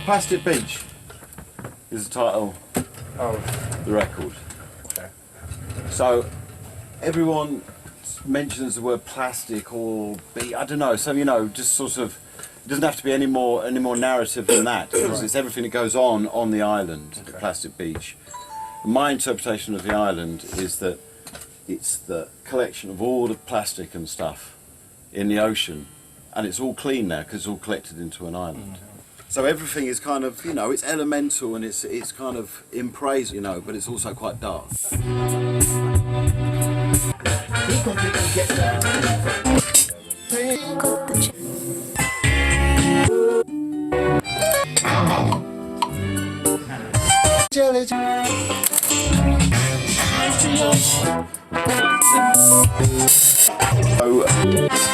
Plastic Beach is the title Oh, the record. okay. So everyone mentions the word plastic or I don't know. So just sort of, it doesn't have to be any more narrative than that, because it's everything that goes on the island, Okay. Plastic Beach. My interpretation of the island is that it's the collection of all the plastic and stuff in the ocean, and it's all clean now because it's all collected into an island. So everything is kind of, it's elemental and it's kind of in praise, but it's also quite dark. So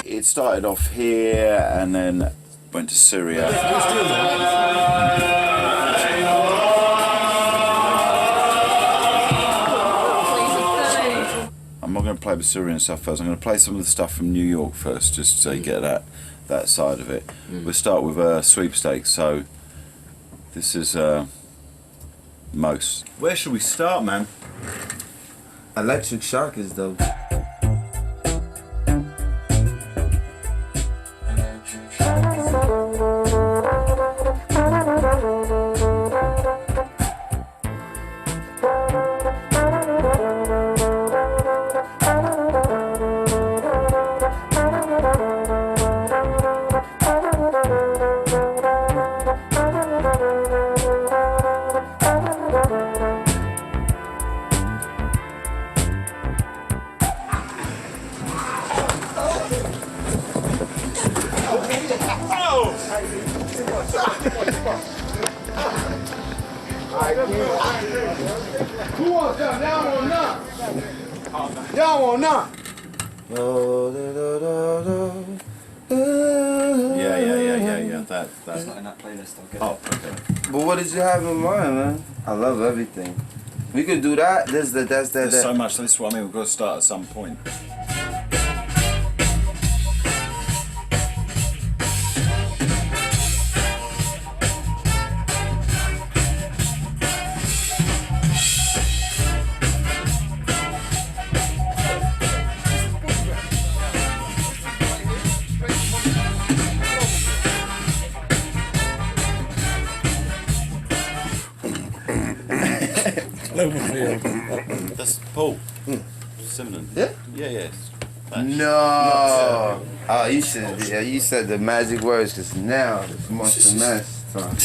it started off here and then went to Syria. I'm not going to play the Syrian stuff first. I'm going to play some of the stuff from New York first, just so you get that side of it. We'll start with Sweepstakes. So this is Mos. Where should we start, man? Electric Shock is dope. Who wants that? Y'all want none? Y'all want none? Yeah. That. It's not in that playlist, I'll get Oh, okay. But what did you have in mind, man? I love everything. We could do that. That's There's that. so much. This is what I mean. We've got to start at some point. That's Paul. Simon. Yeah? Yeah. No. Oh, you should. Yeah, you said the magic words, because now it's Monster Mass time.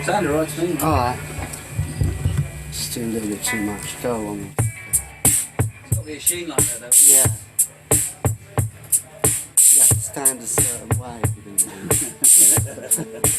Sounded right to me. Alright. Just doing a little bit too much. Go on. It's got to be a sheen like that, though. Yeah. You have to stand a certain way if you're going to do it.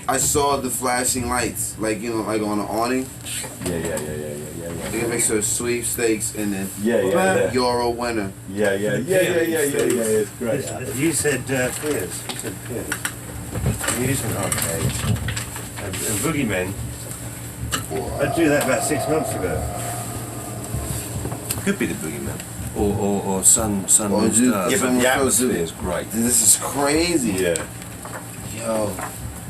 I saw the flashing lights, like like on an awning. Yeah. They can make sure sweepstakes and then Yeah. you're a winner. Yeah. It's great. You said Queers. You said Queers. Amusement arcades. And Boogeymen. I do that about 6 months ago. Could be the Boogeymen. Or Sun Or Moon you- Stars. Yeah, but Someone the supposed to- atmosphere is great. This is crazy. Yeah. Yo.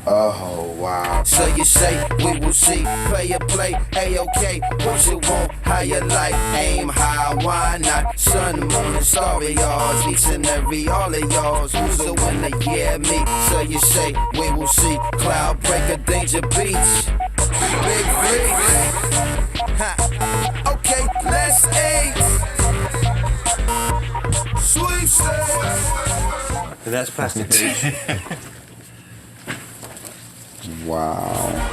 Oh, wow. So you say, we will see, play play, A-OK, what you want, how you like, aim high, why not, sun, moon, and starry yards, each and every, all of yours, who's the winner, yeah, me, so you say, we will see, cloud breaker, danger beach, big freeze, ha, okay, let's aim, And that's Plastic Beach. Wow.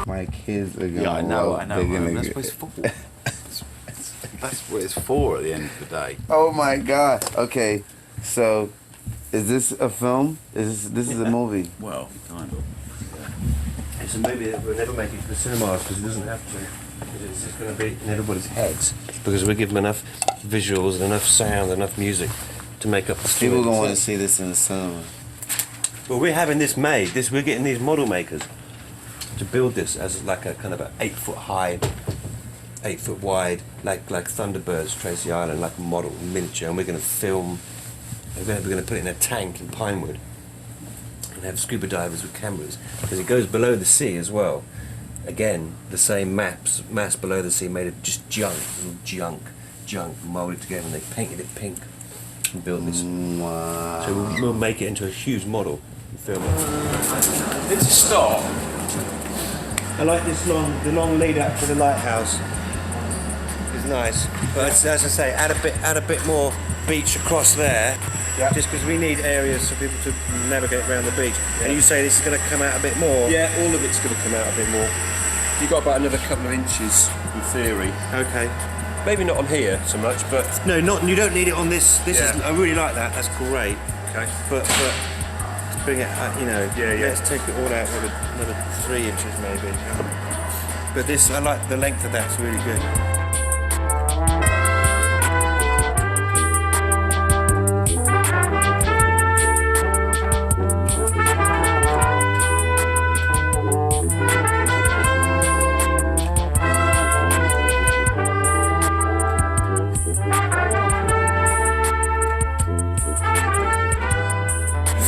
My kids are gonna Yeah, I know. They're gonna That's get- what it's for. That's what it's for at the end of the day. Oh my god. Okay, so is this a film? This is a movie? Well, kind of. It's a movie that we'll never make it to the cinemas because it doesn't have to. It's just going to be in everybody's heads because we give them enough visuals and enough sound, enough music to make up the story. People gonna want to see this in the cinema. Well, we're having this made. We're getting these model makers to build this as like a kind of an 8 foot high, 8 foot wide, like Thunderbirds, Tracy Island, like a model, miniature, and we're going to film. We're going to put it in a tank in Pinewood and have scuba divers with cameras because it goes below the sea as well. Again, the same mass below the sea made of just junk molded together, and they painted it pink and built this. Wow. So we'll make it into a huge model and film it. It's a start. I like the long lead up to the lighthouse. It's nice, but as I say, add a bit more beach across there. Yeah. Just because we need areas for people to navigate around the beach. And you say this is going to come out a bit more. Yeah, all of it's going to come out a bit more. You've got about another couple of inches, in theory. Okay. Maybe not on here so much, but No, not you don't need it on this. This Yeah. is. I really like that. That's great. okay. But let's bring it. Yeah. Let's take it all out with another 3 inches maybe. But this, I like the length of that's really good.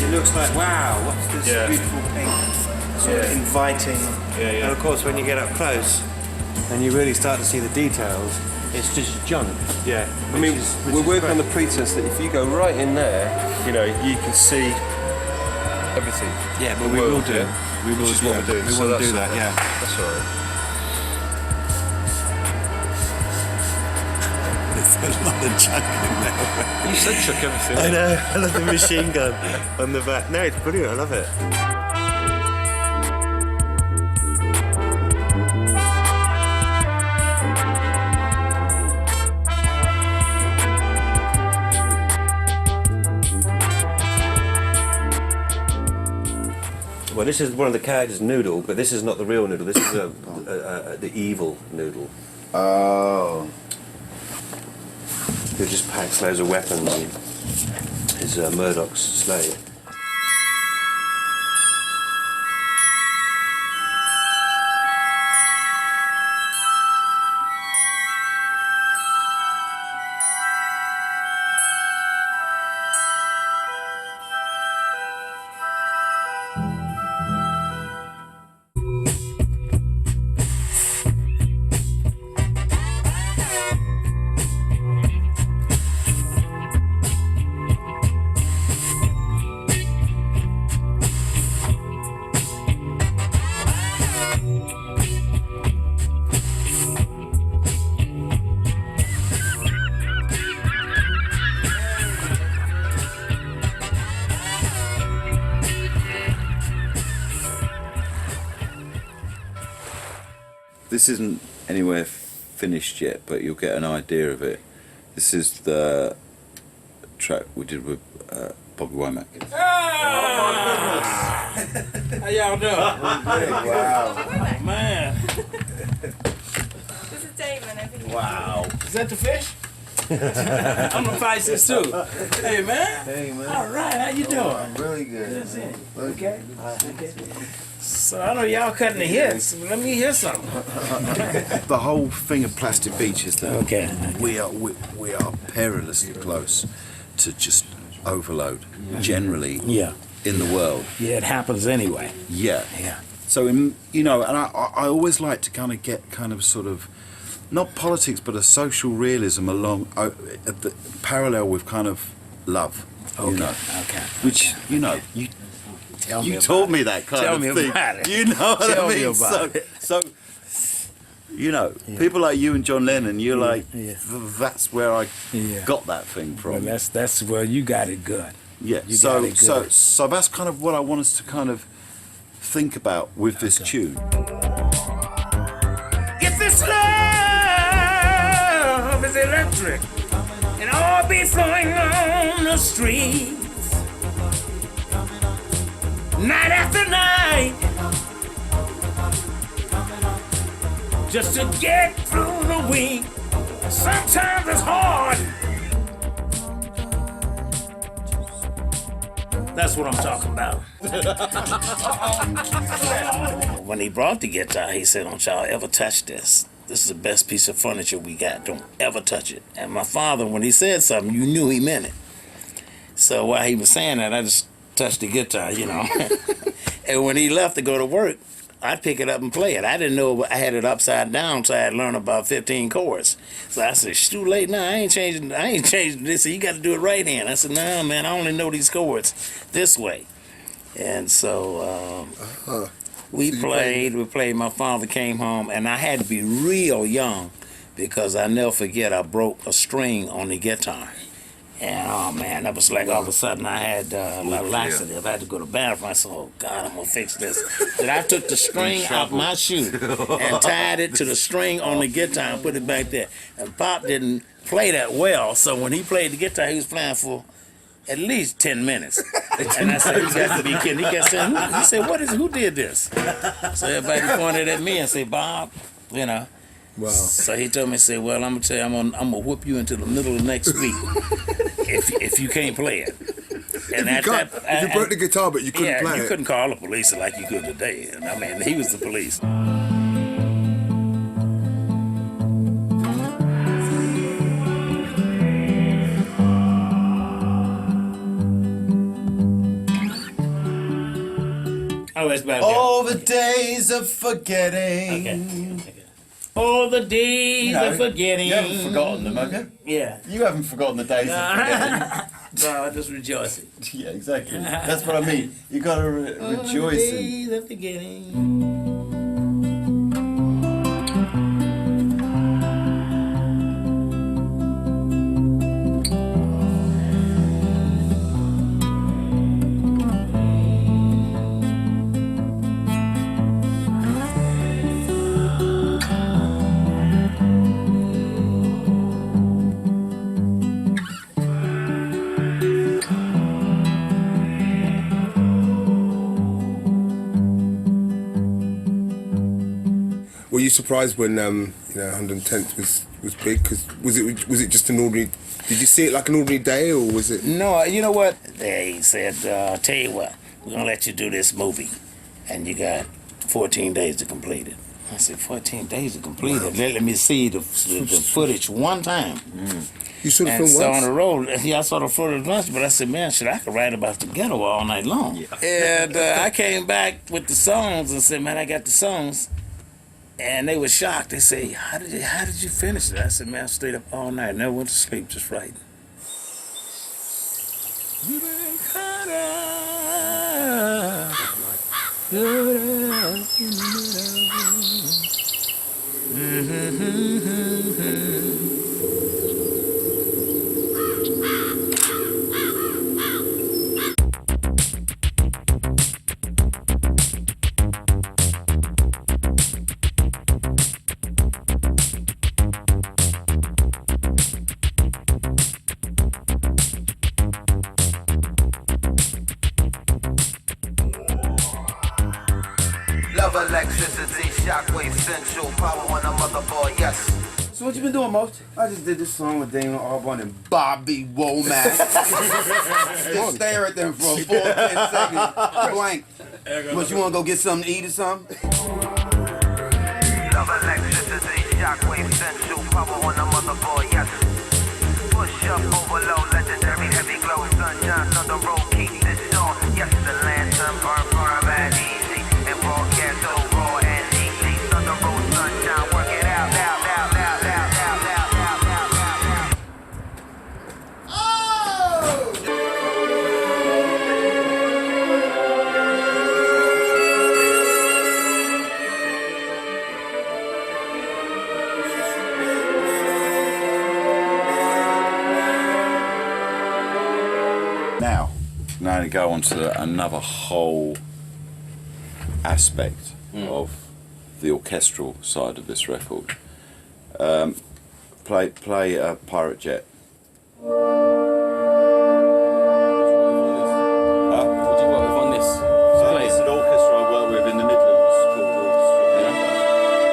It looks like, wow, what's this Yeah. beautiful pink, sort of inviting. Yeah. And of course, when you get up close and you really start to see the details, it's just junk. Yeah. I mean, which we're is working on great. the pretense that if you go right in there, you can see everything. Yeah, but The we will world, do. yeah. We will Which is do what that. we're doing. We So will that's- do that, yeah. That's all right. There's a lot of junk in there. You said chuck everything. I know, I love the machine gun on the back. No, it's brilliant, I love it. Well, this is one of the characters, Noodle, but this is not the real Noodle. This is the evil Noodle, Oh. who just packs loads of weapons and is Murdoch's slave. This isn't anywhere finished yet, but you'll get an idea of it. This is the track we did with Bobby Womack. How y'all doing? Wow. Man, This is Damon over here. Wow. is that the fish? I'm the Pisces too. Hey man. Hey man. All right, how you doing? I'm really good. Good seeing you. Okay. So I know y'all cutting the hits. Let me hear something. The whole thing of Plastic Beach is that Okay. we are perilously close to just overload generally Yeah. in the world. Yeah, it happens anyway. Yeah. Yeah. So and I always like to kind of get kind of sort of not politics but a social realism along parallel with kind of love. Okay. You know, Okay. which you Tell me You about taught it. me that kind Tell of me thing. about it. You know what Tell I me mean? about it. So, you know, people like you and John Lennon, you're like, yeah. that's where I Yeah. got that thing from. Well, that's where you got it good. Yeah. You So, got it so, good. so that's kind of what I want us to kind of think about with this tune. If this love is electric and all be flowing on the streets, night after night, just to get through the week. Sometimes it's hard. That's what I'm talking about. When he brought the guitar, he said, "Don't y'all ever touch this. This is the best piece of furniture we got. Don't ever touch it." And my father, when he said something, you knew he meant it. So while he was saying that, I just touched the guitar, you know. And when he left to go to work, I'd pick it up and play it. I didn't know I had it upside down, so I had learned about 15 chords. So I said, "It's too late now. I ain't changing this. So you got to do it right hand." I said, "No, man, I only know these chords this way." And so we played. My father came home, and I had to be real young because I never forget I broke a string on the guitar. And oh man, that was like all of a sudden I had a laxative. I had to go to the bathroom. I said, "Oh God, I'm gonna fix this." Then I took the string out my shoe and tied it to the string on the guitar and put it back there. And Pop didn't play that well, so when he played the guitar, he was playing for at least 10 minutes. And I said, "You got to be kidding." He kept saying, he said, who did this? So everybody pointed at me and said, "Bob, you know." Wow. So he told me, "Say, well, I'm gonna tell you, I'm gonna whoop you into the middle of next week if you can't play it." And If you broke the guitar but you couldn't play you it. couldn't call the police like you could today. And I mean, he was the police. Oh, it's bad. All the days of forgetting. Okay. All the days of forgetting. You haven't forgotten them, okay? Yeah. You haven't forgotten the days of forgetting. No, just rejoicing. Yeah, exactly. That's what I mean. You got to rejoice in. Days of forgetting. Were you surprised when 110th was big? Cause was it just an ordinary? Did you see it like an ordinary day, or was it? No, you know what? They said, "Tell you what, we're gonna let you do this movie, and you got 14 days to complete it." I said, 14 days to complete it? Let me see the footage one time. You saw the And film so once? on the road, I saw the footage once, but I said, "Man, I could write about the ghetto all night long." Yeah. And I came back with the songs and said, "Man, I got the songs." And they were shocked. They say, how did you finish it?" I said, "Man, I stayed up all night, never went to sleep, just writing." Love electricity, shockwave central, power on a motherboard, yes. So what you been doing, Most? I just did this song with Damon Albarn and Bobby Womack. Just stare at them for a full 10 seconds. Blank. What, you want to go get something to eat or something? Love electricity, shockwave central, power on a motherboard, yes. Push up, overload, legendary, heavy glow, sunshine, thunder roll, keep this on. Yes, the lantern burn, and easy, and broadcast so raw and easy. Thunder roll, sunshine, work it out, out. now to go on to another whole aspect of the orchestral side of this record. Play Pirate Jet. What do you work with on this? So it's an orchestra I work with in the Midlands called Orchestra.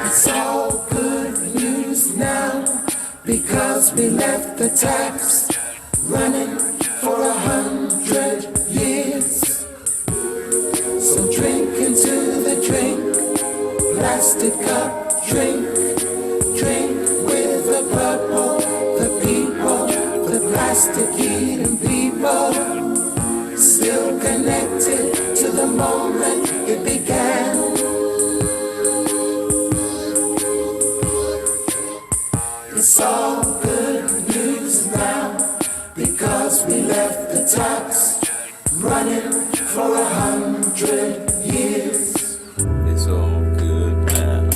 It's all good news now because we left the taps running for 100 years. So drink into the drink, plastic cup, drink with the purple, the people, the plastic eating people, still connected to the moment it began. It's all good news now because we left the taps running for 100 years. It's all good now.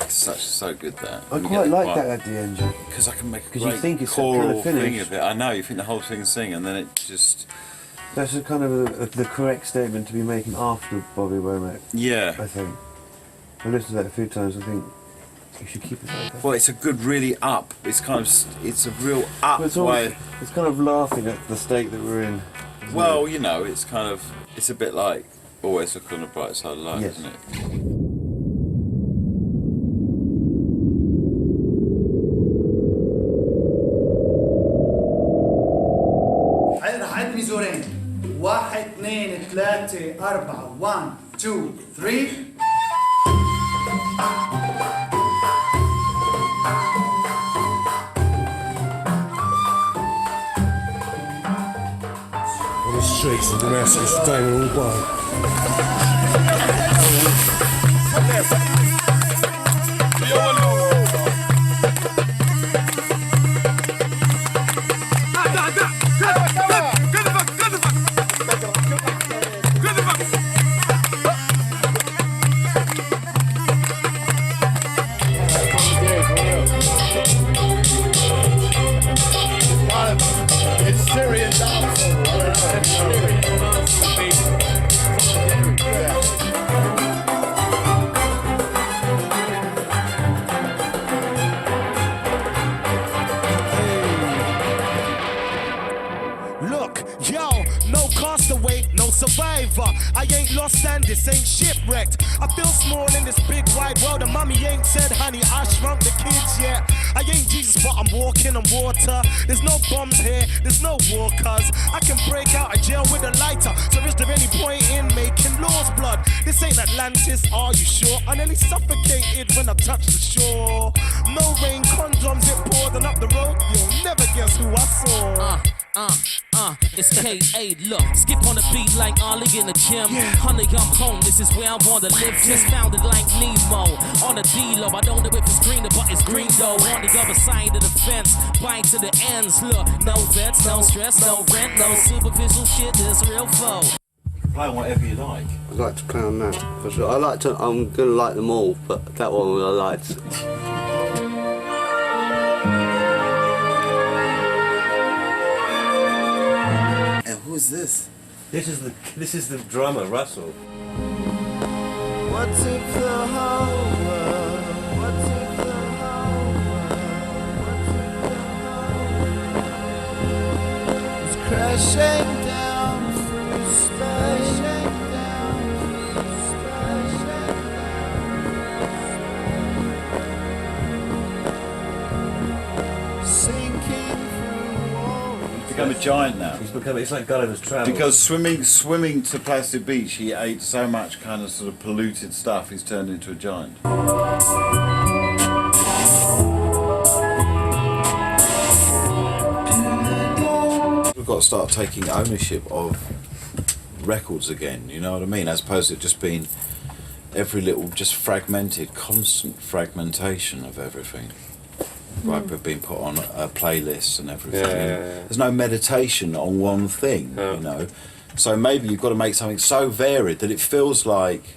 It's so good that. I quite like that at the end, because I can make a 'Cause you great think it's that choral kind of finish. thing of it. I know you think the whole thing's singing, and then it just That's a kind of the correct statement to be making after Bobby Womack, yeah. I think. I listened to that a few times, I think you should keep it like that. Well, it's a good, really up. It's kind of it's a real up But way. it's kind of laughing at the state that we're in. isn't Well, it? you know, it's kind of it's a bit like always look on the bright side of life, Yes. isn't it? رح عد ميزورين 1 2 3 4 1 2 3 On the streets of Damascus, staying all wild. It's Syrian Look, yo, no castaway, no survivor. I ain't lost and this ain't shipwrecked. I feel small in this big wide world, and mommy ain't said, honey, I shrunk the kids yet. I ain't Jesus, but I'm walking on water. There's no bombs here, there's no war, cuz I can break out of jail with a lighter. So is there any point in making laws, blood? This ain't Atlantis, are you sure? I nearly suffocated when I touched the shore. No rain, condoms, it poured, and up the road, you'll never guess who I saw. It's K.A. Look, skip on the beat like Ollie in the gym. Honey, I'm home, this is where I wanna live. Just found it like Nemo. On a D-Lo, I don't know if it's green but it's green though. On the other side of the fence, bite to the ends. Look, no vets, no stress, no rent, no superficial shit, this real foe. Play on whatever you like. I'd like to play on that for sure. I'm gonna like them all, but that one I liked. is this? This is the drummer, Russell. What if the whole world? What if the whole world? What if the whole world is crashing down through space? Become a giant now. It's like Gulliver's Travels. Because swimming to Placid Beach, he ate so much kind of sort of polluted stuff, he's turned into a giant. We've got to start taking ownership of records again, you know what I mean? As opposed to it just being every little, just fragmented, constant fragmentation of everything. Like we've been put on playlists and everything. There's no meditation on one thing, you know. So maybe you've got to make something so varied that it feels like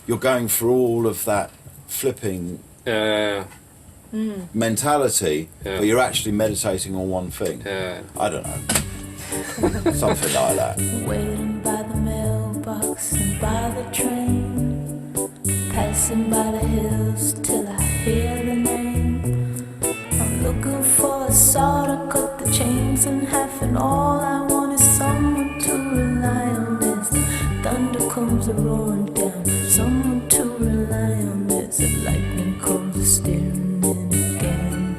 you're going through all of that flipping mentality, but you're actually meditating on one thing. I don't know. Something like that. Waiting by the mailbox and by the train, passing by the hills till I hear the name. I'm looking for a saw to cut the chains in half, and all I want is someone to rely on as the thunder comes roaring down. Someone to rely on as the lightning comes steering in again.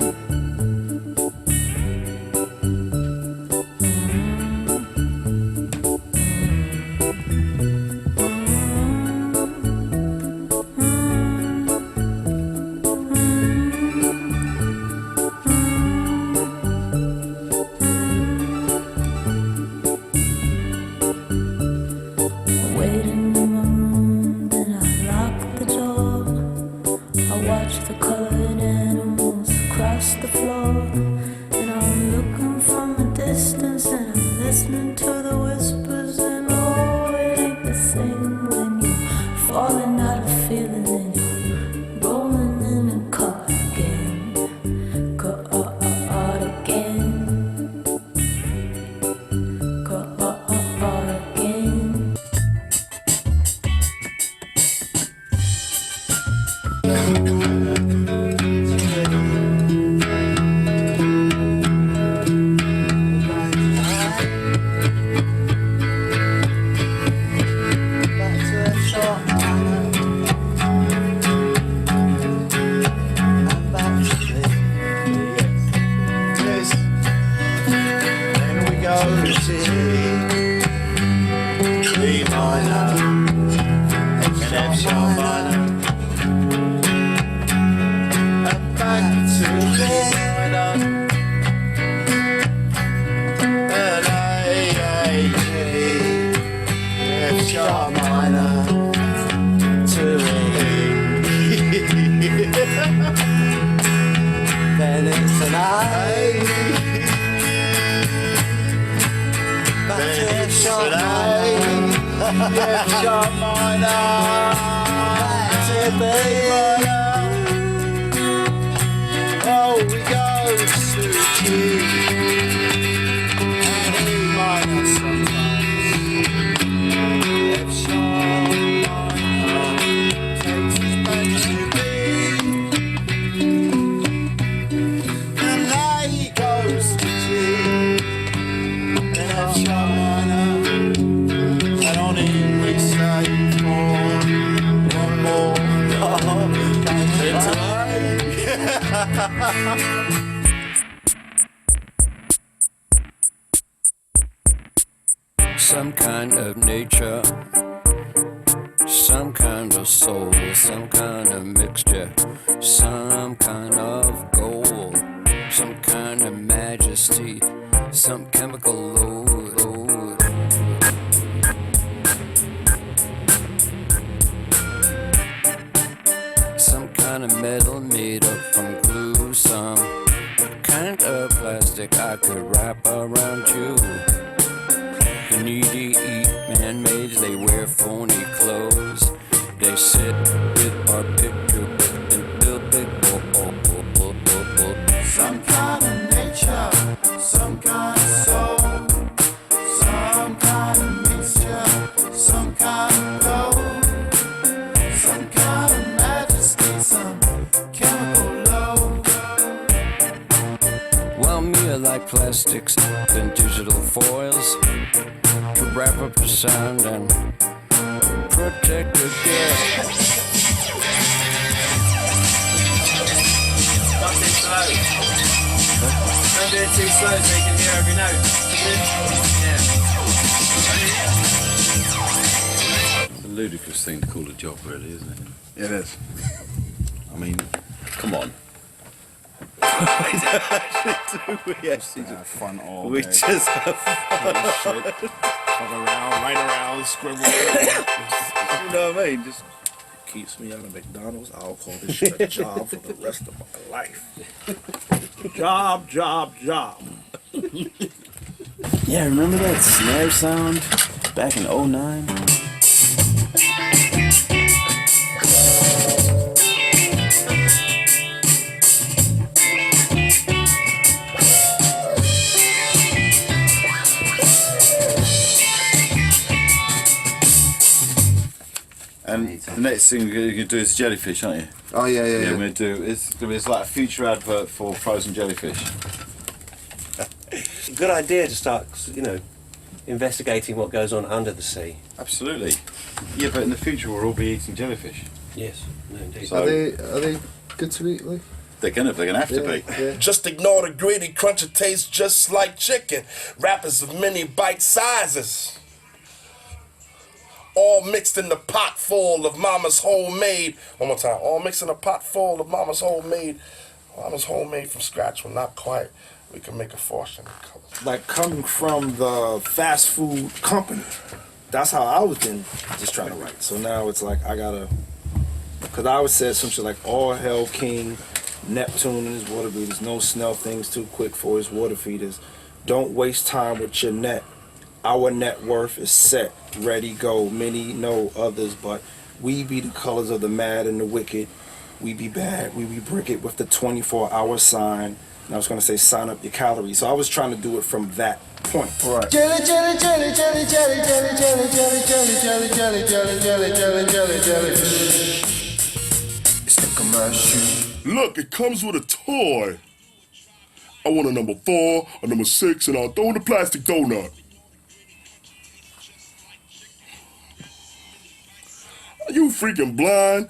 Some kind of nature, some kind of soul, some kind of mixture, some kind of gold, some kind of majesty, some chemical load. Some kind of metal made up from glue, some kind of plastic I could wrap around you. The needy eat man-made, they wear phony clothes. They sit with our picture and build big some kind of nature, some kind of soul, some like plastics than digital foils to wrap up the sound and protect the girl. Stop it slow. Don't do it too slow so you can hear every note. It's a ludicrous thing to call a job, really, isn't it? It is. I mean, come on. We actually have fun all we day. just have fun. Fuck around, right around, scribble. You know what I mean? Just keeps me out of McDonald's. I'll call this shit a job for the rest of my life. Job, job, job. Yeah, remember that snare sound back in '09? And the next thing you're going to do is jellyfish, aren't you? Oh yeah. We're going to do it's like a future advert for frozen jellyfish. Good idea to start, investigating what goes on under the sea. Absolutely. Yeah, but in the future we'll all be eating jellyfish. Yes, no, indeed. So Are they good to eat, Lee? they're gonna have to be. Yeah. Just ignore the gritty crunch. It tastes just like chicken. Wrappers of many bite sizes. All mixed in the pot full of mama's homemade. One more time. All mixed in a pot full of mama's homemade. Mama's homemade from scratch. Well, not quite. We can make a fortune. Like coming from the fast food company. That's how I was then just trying to write. So now it's like I gotta, because I always said some shit like all hell king, Neptune and his water breeders, no snell things too quick for his water feeders. Don't waste time with your net. Our net worth is set, ready, go. Many know others, but we be the colors of the mad and the wicked. We be bad, we be brick it with the 24-hour sign. And I was gonna say sign up your calories. So I was trying to do it from that point. Right. Jelly, jelly, jelly, jelly, jelly, jelly, jelly, jelly, jelly, jelly, jelly, jelly, jelly, jelly, jelly, jelly. It's the commercial. Look, it comes with a toy. I want a number 4, a number 6, and I'll throw in a plastic donut. Are you freaking blind?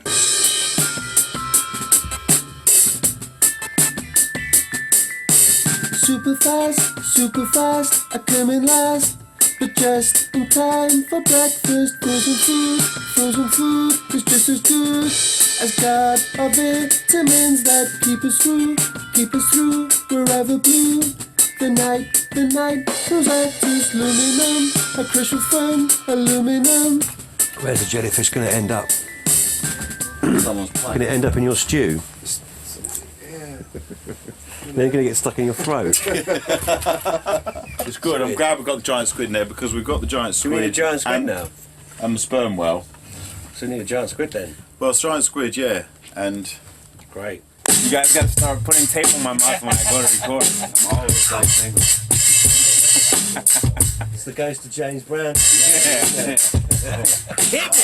Super fast, I come in last, but just in time for breakfast. Frozen food is just as good as God of vitamins that keep us through, wherever blue. The night goes out to aluminum, a crush of fun, aluminum. Where's the jellyfish going to end up? Someone's playing. Going to end up in your stew? Then you're going to get stuck in your throat. It's good. I'm glad we've got the giant squid in there because we've got the giant squid. Do we need a giant squid now? And the sperm whale. So we need a giant squid then? Well, it's giant squid, yeah. And great. You guys got to start putting tape on my mouth when I go to record. I'm always like saying. It's the ghost of James Brown. Hit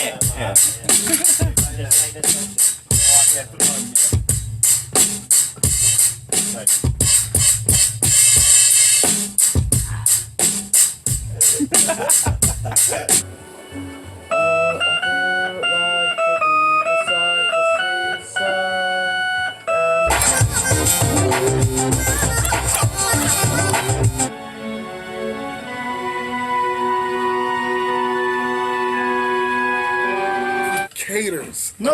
Caters. No. You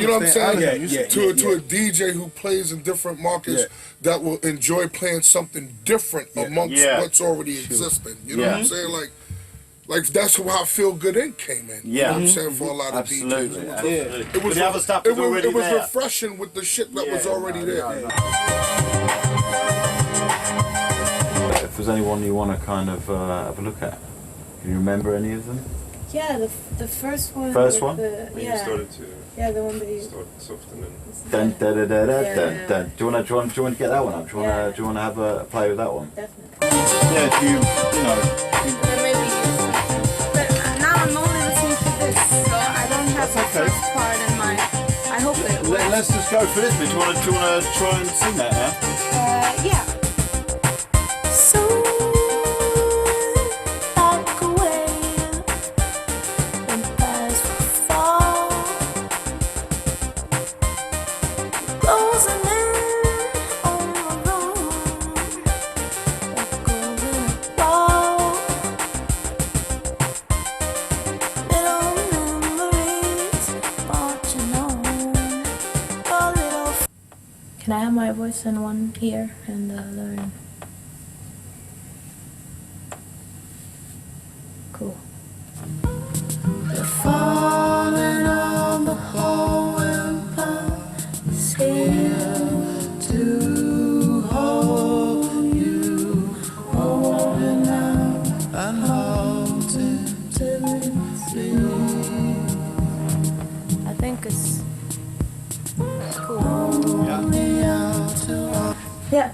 know what I'm saying? Yeah, to a DJ who plays in different markets that will enjoy playing something different amongst what's already existing. You know what I'm saying? Like that's how Feel Good Inc. came in. You know what I'm saying? For a lot of DJs. It was, the other stuff it was already was there. refreshing with the shit that was already there. if there's anyone you want to kind of have a look at, can you remember any of them? Yeah, the first one. First with one? The, When yeah. you started to The one that you. start soften and Dun, da, da, da, da, Yeah. dun, dun. Do you want to get that one up? Do you want to have a play with that one? Definitely. Yeah, if you know. There may be but now I'm only listening to this, so I don't have the first part in mind. I hope it works. Let's just go for this bit. Do you want to try and sing that now? Yeah. Can I have my voice in one ear and the other in? Cool. You're falling on the whole empire. It's here to hold you, holding out and holding to I think it's cool. Yeah.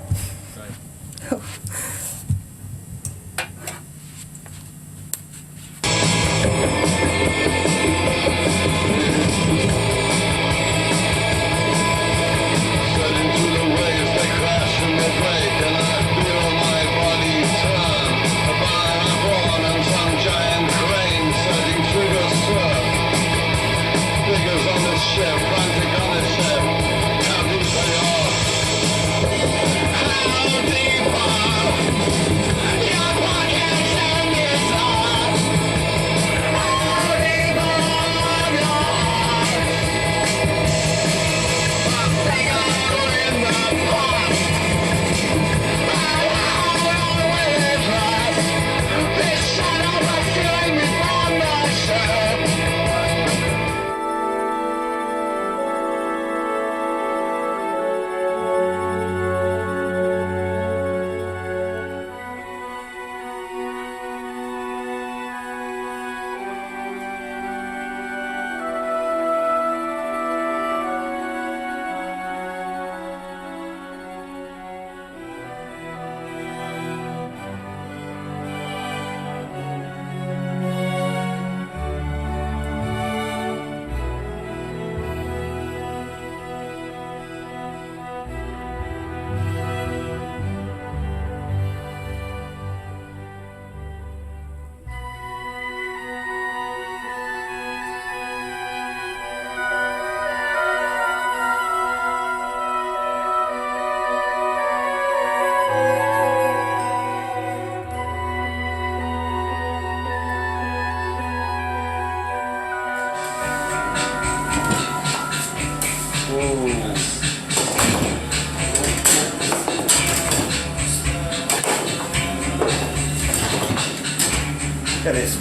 Look at this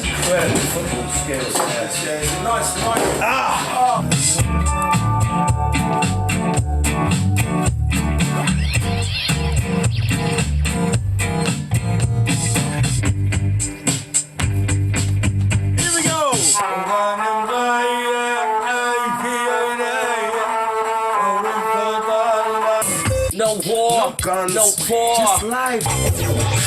incredible football skills. Yeah, nice. Ah! Here we go. No war, no war. Just life.